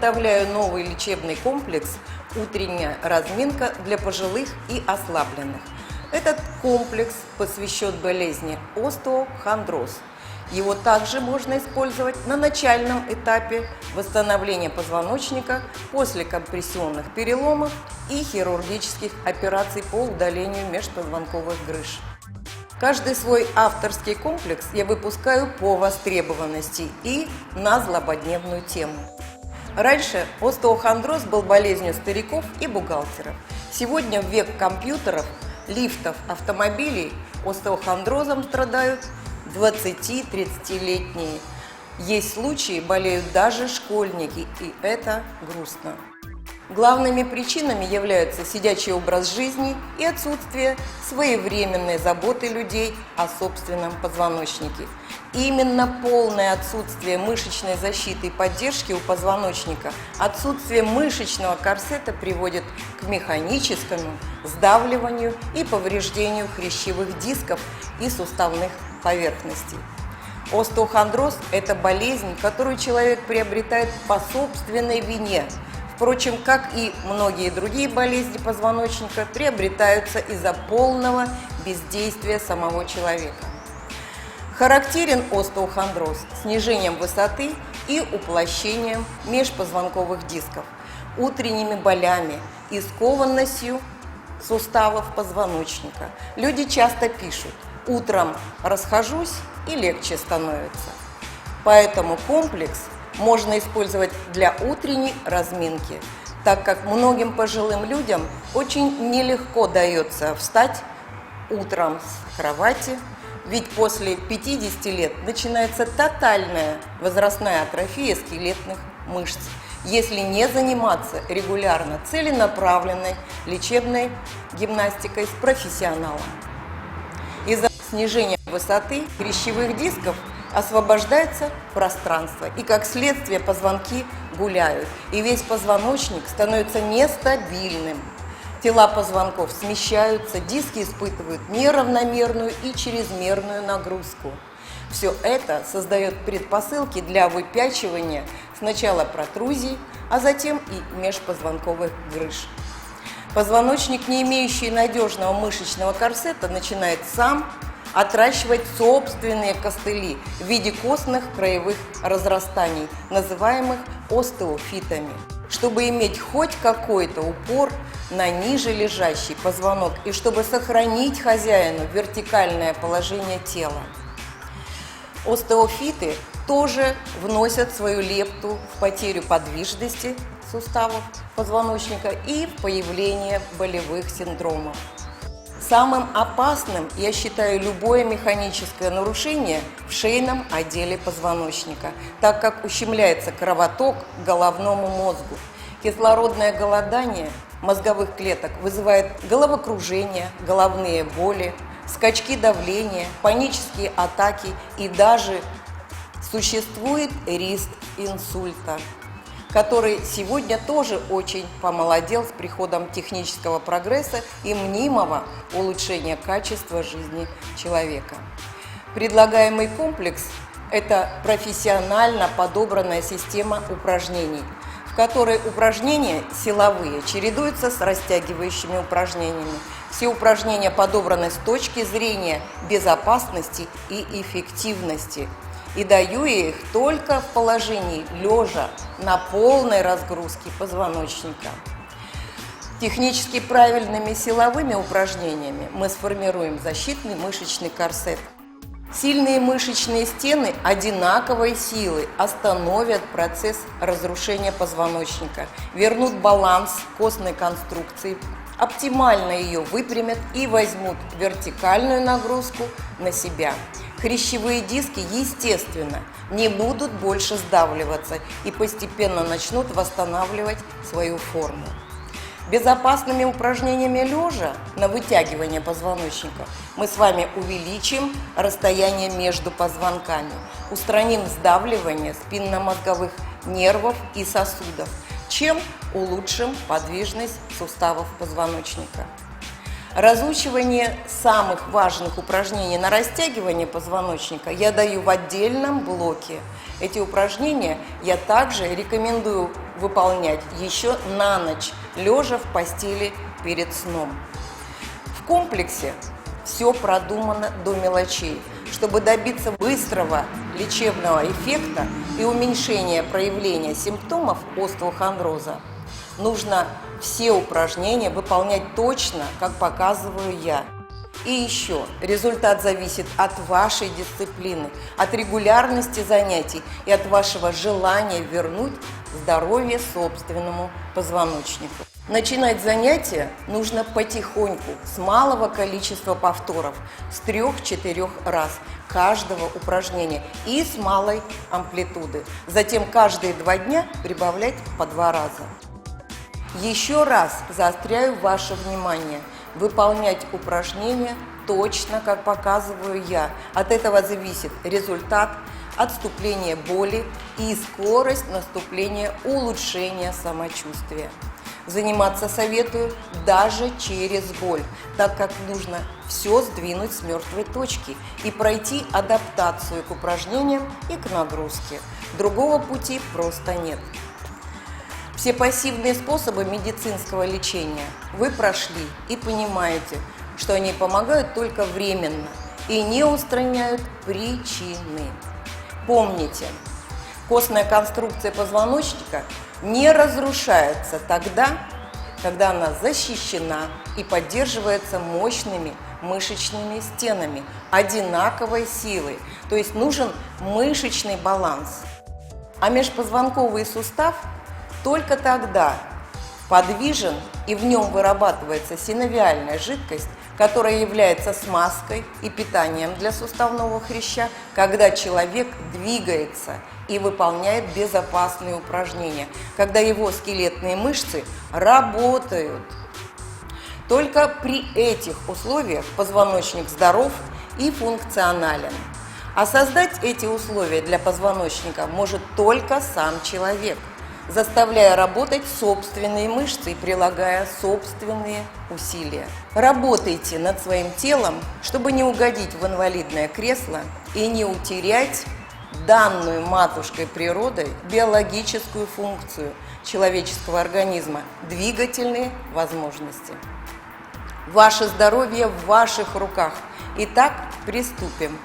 представляю новый лечебный комплекс «Утренняя разминка для пожилых и ослабленных». Этот комплекс посвящен болезни остеохондроз. Его также можно использовать на начальном этапе восстановления позвоночника после компрессионных переломов и хирургических операций по удалению межпозвонковых грыж. Каждый свой авторский комплекс я выпускаю по востребованности и на злободневную тему. Раньше остеохондроз был болезнью стариков и бухгалтеров. Сегодня в век компьютеров, лифтов, автомобилей остеохондрозом страдают 20-30-летние. Есть случаи, болеют даже школьники, и это грустно. Главными причинами являются сидячий образ жизни и отсутствие своевременной заботы людей о собственном позвоночнике. Именно полное отсутствие мышечной защиты и поддержки у позвоночника, отсутствие мышечного корсета приводит к механическому сдавливанию и повреждению хрящевых дисков и суставных поверхностей. Остеохондроз – это болезнь, которую человек приобретает по собственной вине. Впрочем, как и многие другие болезни позвоночника, приобретаются из-за полного бездействия самого человека. Характерен остеохондроз снижением высоты и уплощением межпозвонковых дисков, утренними болями и скованностью суставов позвоночника. Люди часто пишут: «Утром расхожусь и легче становится». Поэтому комплекс можно использовать для утренней разминки, так как многим пожилым людям очень нелегко дается встать утром с кровати, ведь после 50 лет начинается тотальная возрастная атрофия скелетных мышц, если не заниматься регулярно целенаправленной лечебной гимнастикой с профессионалом. Из-за снижения высоты хрящевых дисков освобождается пространство, и как следствие позвонки гуляют, и весь позвоночник становится нестабильным. Тела позвонков смещаются, диски испытывают неравномерную и чрезмерную нагрузку. Все это создает предпосылки для выпячивания сначала протрузий, а затем и межпозвонковых грыж. Позвоночник, не имеющий надежного мышечного корсета, начинает сам отращивать собственные костыли в виде костных краевых разрастаний, называемых остеофитами, чтобы иметь хоть какой-то упор на ниже лежащий позвонок и чтобы сохранить хозяину вертикальное положение тела. Остеофиты тоже вносят свою лепту в потерю подвижности суставов позвоночника и в появление болевых синдромов. Самым опасным я считаю любое механическое нарушение в шейном отделе позвоночника, так как ущемляется кровоток к головному мозгу. Кислородное голодание мозговых клеток вызывает головокружение, головные боли, скачки давления, панические атаки и даже существует риск инсульта, который сегодня тоже очень помолодел с приходом технического прогресса и мнимого улучшения качества жизни человека. Предлагаемый комплекс – это профессионально подобранная система упражнений, в которой упражнения силовые чередуются с растягивающими упражнениями. Все упражнения подобраны с точки зрения безопасности и эффективности. И даю я их только в положении лежа на полной разгрузке позвоночника. Технически правильными силовыми упражнениями мы сформируем защитный мышечный корсет. Сильные мышечные стены одинаковой силы остановят процесс разрушения позвоночника, вернут баланс костной конструкции, оптимально ее выпрямят и возьмут вертикальную нагрузку на себя. Хрящевые диски, естественно, не будут больше сдавливаться и постепенно начнут восстанавливать свою форму. Безопасными упражнениями лежа на вытягивание позвоночника мы с вами увеличим расстояние между позвонками, устраним сдавливание спинномозговых нервов и сосудов, чем улучшим подвижность суставов позвоночника. Разучивание самых важных упражнений на растягивание позвоночника я даю в отдельном блоке. Эти упражнения я также рекомендую выполнять еще на ночь, лежа в постели перед сном. В комплексе все продумано до мелочей, чтобы добиться быстрого лечебного эффекта и уменьшения проявления симптомов остеохондроза. Нужно все упражнения выполнять точно, как показываю я. И еще, результат зависит от вашей дисциплины, от регулярности занятий и от вашего желания вернуть здоровье собственному позвоночнику. Начинать занятия нужно потихоньку, с малого количества повторов, с 3-4 раз каждого упражнения и с малой амплитуды. Затем каждые 2 дня прибавлять по 2 раза. Еще раз заостряю ваше внимание. Выполнять упражнения точно, как показываю я. От этого зависит результат, отступление боли и скорость наступления улучшения самочувствия. Заниматься советую даже через боль, так как нужно все сдвинуть с мертвой точки и пройти адаптацию к упражнениям и к нагрузке. Другого пути просто нет. Все пассивные способы медицинского лечения вы прошли и понимаете, что они помогают только временно и не устраняют причины. Помните, костная конструкция позвоночника не разрушается тогда, когда она защищена и поддерживается мощными мышечными стенами одинаковой силы, то есть нужен мышечный баланс. А межпозвонковый сустав только тогда подвижен и в нем вырабатывается синовиальная жидкость, которая является смазкой и питанием для суставного хряща, когда человек двигается и выполняет безопасные упражнения, когда его скелетные мышцы работают. Только при этих условиях позвоночник здоров и функционален. А создать эти условия для позвоночника может только сам человек, заставляя работать собственные мышцы и прилагая собственные усилия. Работайте над своим телом, чтобы не угодить в инвалидное кресло и не утерять данную матушкой природой биологическую функцию человеческого организма – двигательные возможности. Ваше здоровье в ваших руках. Итак, приступим.